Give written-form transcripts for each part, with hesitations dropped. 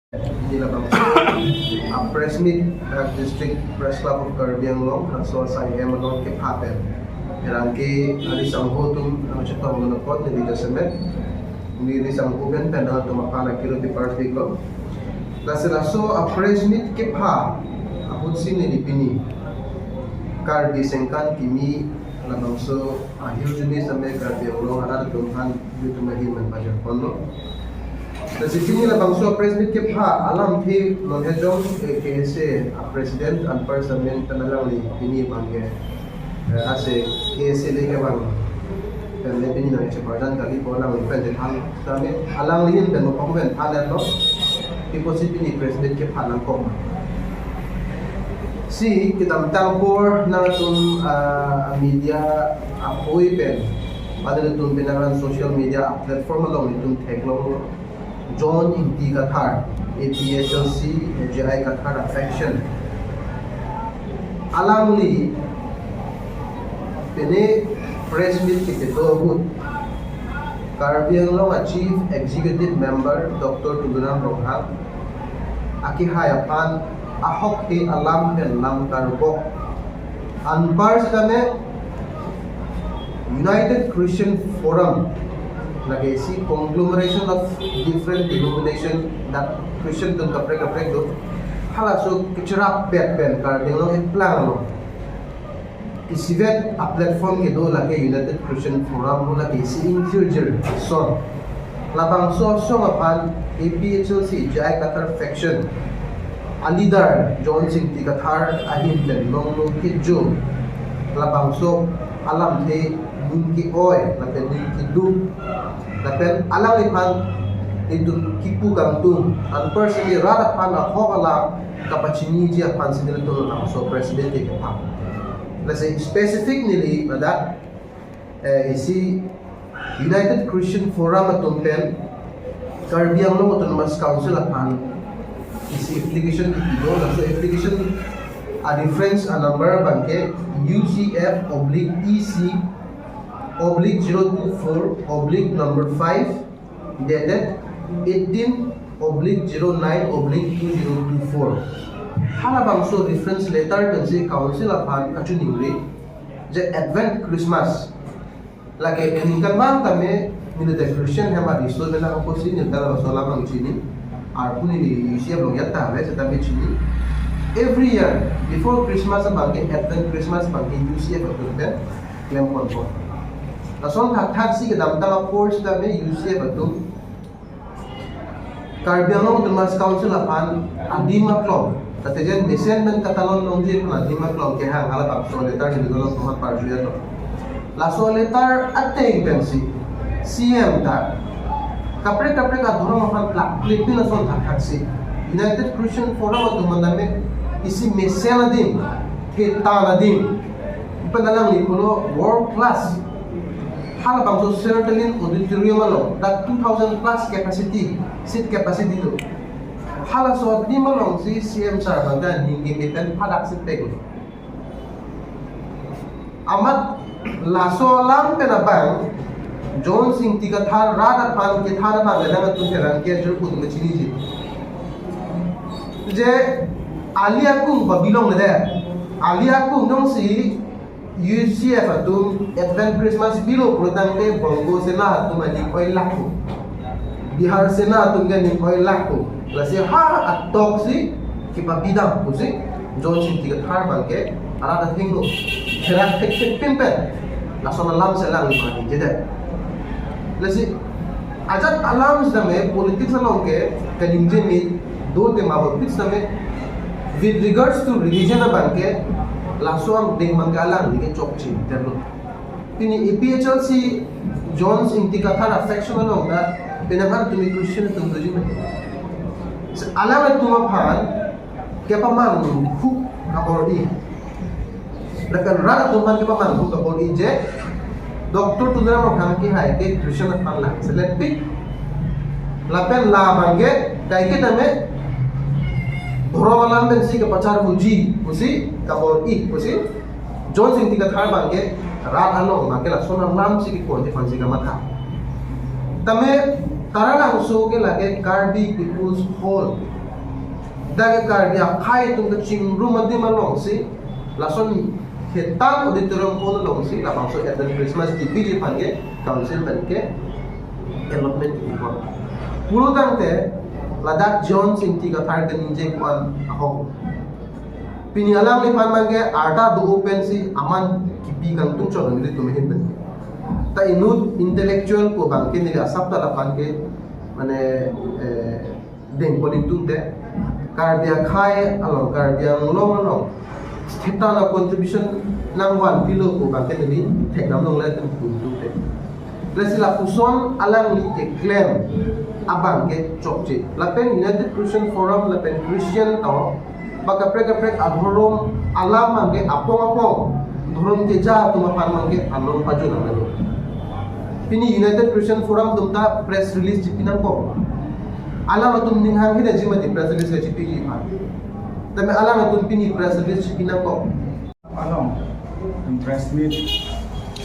Nilabang a press meet at District Press Club of Caribbean Long so sa IM long keep happen. Irangki alisang hotum ang chatong monopod ni Liga Semet. Ni isang uben penal tumakana kilo di particle. Laso a press meet keep ha. Apot sin ni dipini. Cardi sengkan kimi labang so ahil juni sa me Caribbean Long ada tumhan dito mahiman pa Japan. Kasi kini labang so president ke pa alam thi non hejong KSA president and parliament tanalang ni pini bangge ase KSA le ke bang dan le pini nang sepadan kali bolang ni pen hang tame alang lihin dan mo pamben alan no deposit pini president ke pa lang kom si kita tangkor na tum media apoy pen pada tum pinaran social media platform along tum teglong John Inti Qatar, APHLC, AGI Qatar Affection. Alangli, pene press meet kita dohut. Caribbean Long Chief Executive Member Dr. Tugunan Rohak, aki hayapan ahok ke alam pen lam karbok. Anpar sedame United Christian Forum. Nagasi conglomeration of different denomination that Christian tun kapre do hala so kichrak pet pen kar delo et plan no isivet a platform ke do lage United Christian Forum mo lage si infuser so labang so apan APHLC Jai Qatar Faction a leader John Sinti Qatar ahin len long kidjo labang so alam the mungki oy lapen mungki du lapen alang ipan itu kipu gantung and personally rada pana hokala kapachini dia pan sinil to na so president ke pa let's say specifically that isi United Christian Forum atumpen Caribbean Long Autonomous Council apan isi application ito so application a difference a number bangke UCF/EC /024 5 dated 18/09/2024. Halabang so reference letter kan si council apan kachuningri je Advent Christmas lagi peningkan bang kami minute Christian hema diso bela ko si ni dala sola bang chini arpuni ni isia blog yatta have setabi chini every year before Christmas bang Advent Christmas bang UCF apan claim konpo Nason thak si kedam tama course dame UCF atum Caribbean Long Autonomous Council apan adima club tatejen descendant katalon nongje pun adima club ke hang ala tak so letter ni dolo somat parjuya to la so letter ateng pensi CM ta kapre ka dhoro apan clip na son thak si United Christian Forum atum mandame isi mesela din ke taladin panalang ni kuno world class halabang so Sertalin auditorium along that 2,000 plus capacity seat capacity to hala so di malong si CM sir bangga hinggimitan padak sit pego amat laso lam penabang John Singh Qatar rada pan ke thara bang ladang tu teran ke jur put machini ji je alia kung babilong lada alia kung dong si UCF atum Advent Christmas bilo produng le bongo sena atum ani koi lakko Bihar sena atum gani koi lakko lasi ha atok si kipabidang kusi John Sinti Qatar bangke arada thingo herak tek pimpen lasona lam selang ni jeda lasi ajat alam sedame politics along ke kanimje ni do tema politics sedame with regards to religion bangke langsung deng manggalang di chokchi terlo ini APHLC Jones Inti Qatar Affection along da penahan tumi Christian tumduji me alam tuma phan ke pamang hu kapori lakan rada tuman ke pamang hu kapori je doktor tudra mo khan ki hai ke Christian pangla selected lapen la bange kai ke tame Dhoromalam ben si ke pacar puji pusi kapor pusi John Sinti Qatar bangke rat along make la sonam lam si ke konti fansi ka matha tame Karena uso ke lage Cardi People's Hall daga kardia khai tung ka ching room adi malong si lason hetan auditorium pon long si la bangso Advent Christmas di PG pange council banke allotment ko puro tangte ladak John sinti ka thar kan inje kwan ahok pini alam ni pan mange arta do open si aman kipi kan tung chon ni tume hin ta inut intellectual ko bangke ni asap ta pan ke mane den ko tunte kardia khai along kardia long kita na contribution nang wan pilo ko bangke ni thek nam long le tunte lesila puson alang ni claim abang ke chokche lapen United Christian Forum lapen Christian to baka prek adhorom alam mangke apong dhorom te ja tuma pan mangke along paju namalo pini United Christian Forum tumta press release jipinang ko alam atum ninghang hina jimati press release ka jipi ha tame alam atum pini press release jipinang ko alam press meet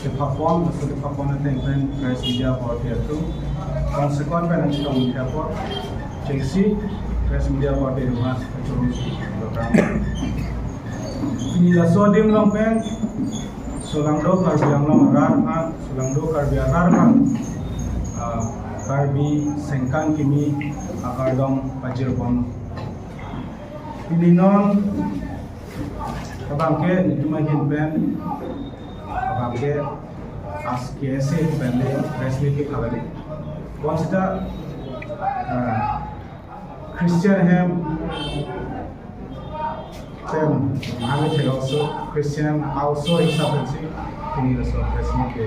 the perform the thing press media for here too consequent financial for Chelsea press media for the mas program ini la sodim long pen solang do karbiang long rar solang do karbiang rar karbi sengkan kimi akardong pajir bon ini non kabangke nitumahin pen kabangke askese pende resmi ke khabari konsta Christian hem then I also Christian also example ini also resmi ke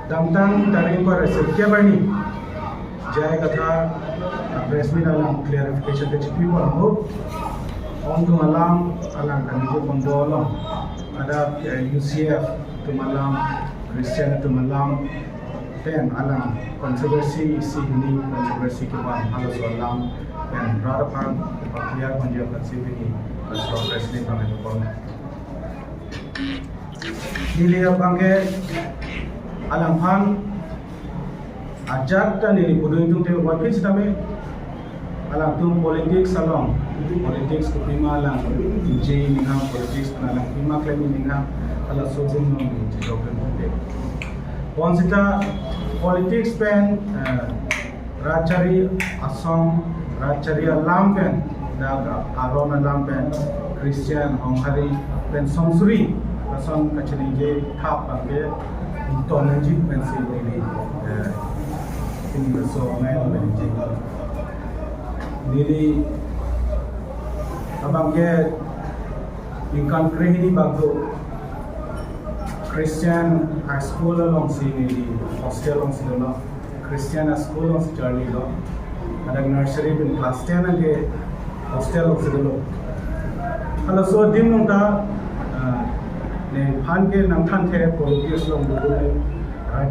tentang dari resep bani jaya kata resmi dalam clarification ke cipi pun untuk alam kandidat pondolong ada UCF tu malam Christian tu malam dan alam kontroversi isi ini kontroversi kewan hal soalam dan berapa clear panjang konsep ini soal resmi kami pun dilihat bangke alam han ajak dan ini kudu itu teh wakil sedame alam tu politics along politics ko prima lang DJ ningham politics na lang prima claim ningham ala sojin no joken te konsita politics pen rachari asam rachari alam pen daga arona alam pen Christian honghari pen somsuri asam kachini je thap pake tonajik pen se ini so main benji dili abang ke ikan krehini bagdo Christian high school along sini hostel along sini lo Christian school along journey lo ada nursery bin class 10 age hostel along sini lo kalau so dim nungta ne phan ke nang than the politics long dulu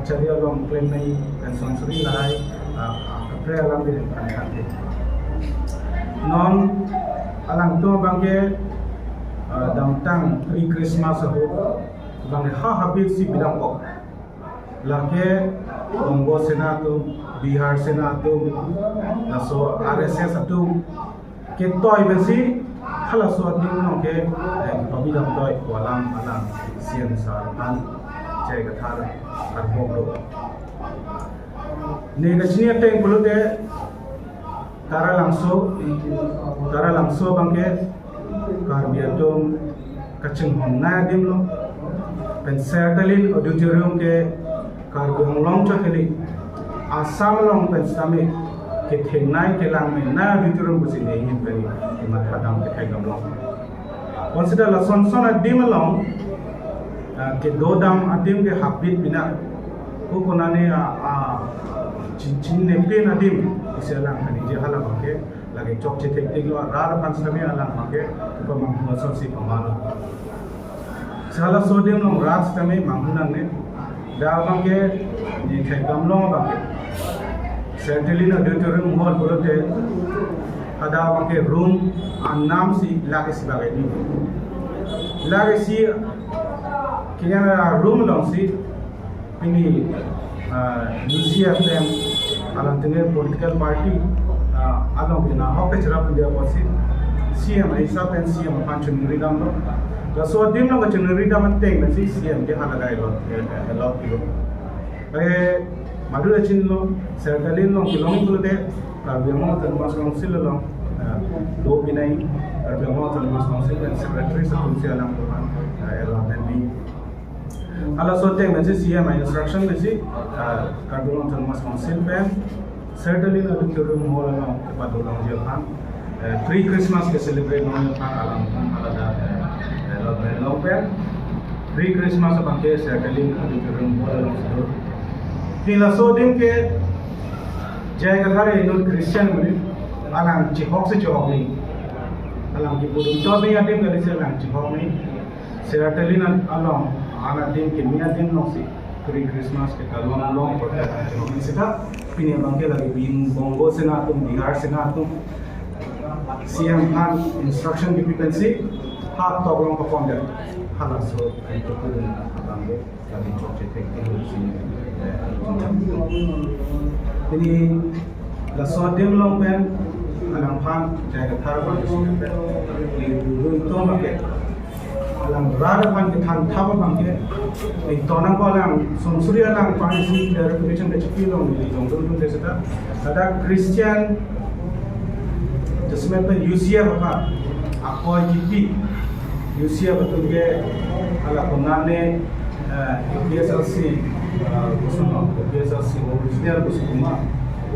cari along claim nai dan sonsuri lai kapre alam bin than the non alang tu bangke damtang pre Christmas ho bang habis si bidang ko lake Bongo Senato Bihar Senato naso RSS atu ke toy besi hala so ding no ke pabidang toy walang alang sian sarpan cai kathar arbok do ne gachni teng bulute tara langso bangke karbiatum kacing honna dimlo pensertalin auditorium ke karbiang long chakeli asam long pensame ke thengnai ke lang me na auditorium busi nei hin peni imat hadam ke kai gamlong consider la son dimlong ke dodam adim ke habit bina ko konane cincin nempe adim iselang hani je hala bangke lagi chok cetek lo rar pansame alang bangke ko mang si pamalo salah sodium long ras tame manghunan ne da bangke ni khai gamlong bangke certainly no auditorium hall bolote ada bangke room annam si lagi sebagai ni lagi si kira room long si ini UCF alam tengah political party along in a hockey rap in the opposite. CM is up and CM function rhythm. The so dim no much rhythm and take the CM get another a lot of people. Madura Chinlo, Sertalino, belonging to the Rabiamot and Moscow Silong, Lopinay, Rabiamot and Moscow and Secretary Secretary and also take message here my instruction message Cardinal Thomas Council pen certainly not to room more along Padulong Japan pre-Christmas ke celebrate non alam ada long pen pre-Christmas abang ke certainly not to room more along so tila so dim ke jaya kathare non Christian mani alam chihok se chihok ni alam ki budum to ni atim ke se alam chihok ni certainly not along anak tim kimia tim noksi pre-Christmas ke kalong long pertama jadi kita pini bangke lagi bin bongo senatum bihar senatum siang han instruction dependency hak tolong perform dan halah so itu pun bangke lagi cocok teknik sini ini lasot tim long pen alam han jaga thar bangke itu bangke alam rada pan ke than thaba bangke ei tonang ko alam somsuri alam panisi clarification de chipilong ni jongdul dun desata ada Christian jasmet pe UCF apa akoy GP UCF betul ke ala konane PSLC kusuno PSLC original kusuma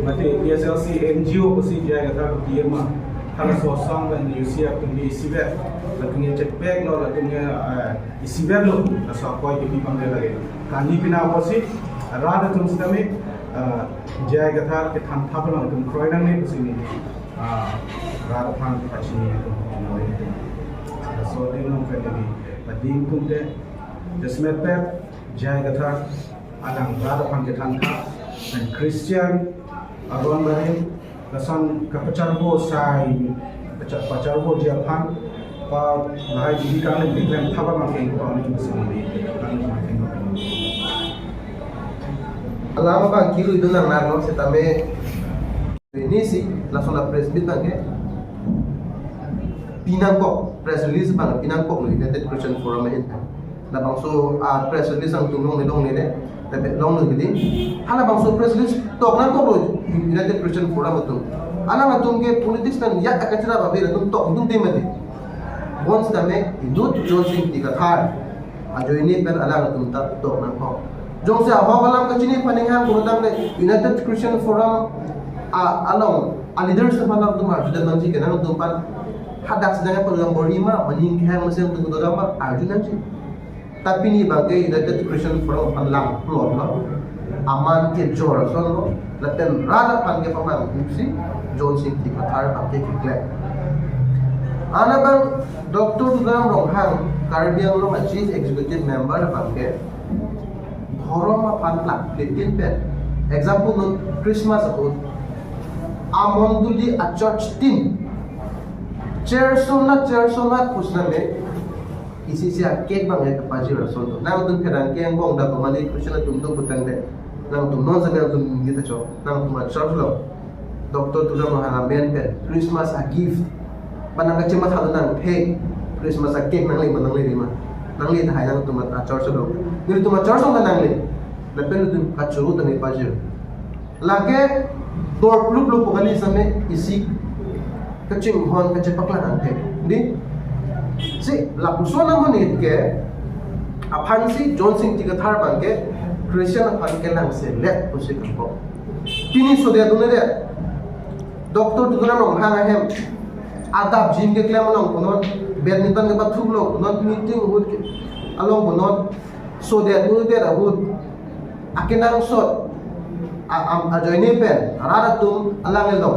mate PSLC NGO kusi jaga ta kiyama hala sosang dan UCF tumbi sibet lakunya cekpek no lakunya isibet lo so koy di pang lagi kani pina wasi rada tum sidame jaya gathar ke tham thap no tum kroidang ne kusini rada phan pachini so din no feli bading tum de desmet pe jaya gathar alang rada phan ke tham thap dan Christian aron barin lasan kapacarbo sai pacarbo Japan pa bahai jadi kan diklan thaba makin ko ani sini kan makin alama ba kilo itu nang nang se tame ini si langsung la press bit bangke pinangkok press release bang pinangkok no United Christian Forum in la bangso a press release ang tulong ni dong ni ne tapi long ni gidi hala bangso press release tok na ko United Christian Forum tu ala matung ke politics kan ya akachra ba be tum tok dum demati once tame idut josing tikathar ajo ini pen ala tum ta tok na ko jong se awa balam ka chini paningan kurutang de United Christian Forum along a leaders of alam tum arjudan manji kenang tum pan hadak sedang peluang borima maning kehang masih untuk dodama arjudan ji tapi ni bagai United Christian Forum panlang plot lo aman ke jor son lo laten rada pan ke pamang kusi josing tikathar pa ke klek ana bang Dr. Tudram Ronghang Caribbean lo chief executive member bangke horoma pantlak letin pen example no Christmas ago amonduli a church team chair sona kusna me isi sia cake bang ek paji rasul to na dun kedan ke ngong da pamali Christian tum to butang de na tum non sa tum gita cho na tum church lo Dr. Tudram Ronghang men pen Christmas a gift panang kacima thadu nang phe Christmas a cake nang le manang le rima nang le thai nang tum a church lo ni tum a church nang nang le la pen tum ka churu tani paji lage dor plup plup pokali same isi kaching hon kache pakla nang phe di si la pusona monit ke aphan si Johnson tikathar bangke Christian aphan ke nang se let pusi ko tini sode dune de Dr. Tudram Ronghang hem adab jim ke klem long konon badminton ke bathuk lo konon meeting hut ke along konon so that dune de hut akenang sot ajoine pen raratum alang lo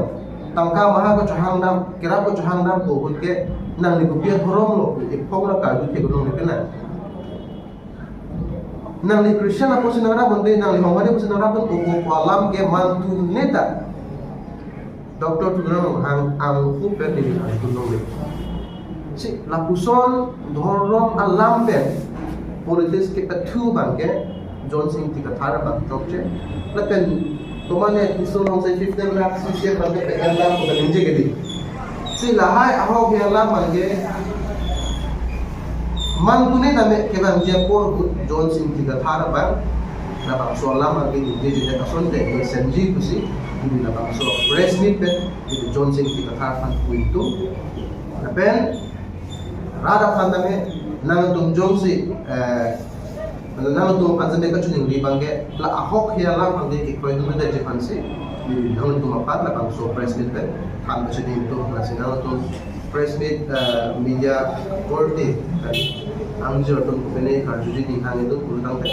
tangka maha ko chhang nam kira ko chhang nam ko hut ke nang ni ko pia thorom lo ek phogla ka ju ke gonong ne na nang ni Christian apo sinara bonde nang ni hongade sinara bon ko alam ke mantu neta Dr. Tudram ang pen ni gonong ne si lapuson dhorom alam pen politics ke pathu bangke Johnson tikathar bang chokche laten Tomane isu nong say 15 lakh CCF bangke pekan lam ko ninje gedi. Si lahai ahok yang lam mangge man tune tame ke bangje por John Singh tiga thar bang na bang so lam mangge ninje je ka son de senji kusi di na bang so press meet pe di John Singh tiga thar fan kuitu. Na pen rada fan tame nang tum John si nang tum panjame ka chuning ri bangge la ahok yang lam mangge ki koi tum de je fan si nang tum apat la bang so press meet pe kan ba chuning tu na sinang tum press meet media korte ang jorton ko bene ka judi di hang itu kurang pe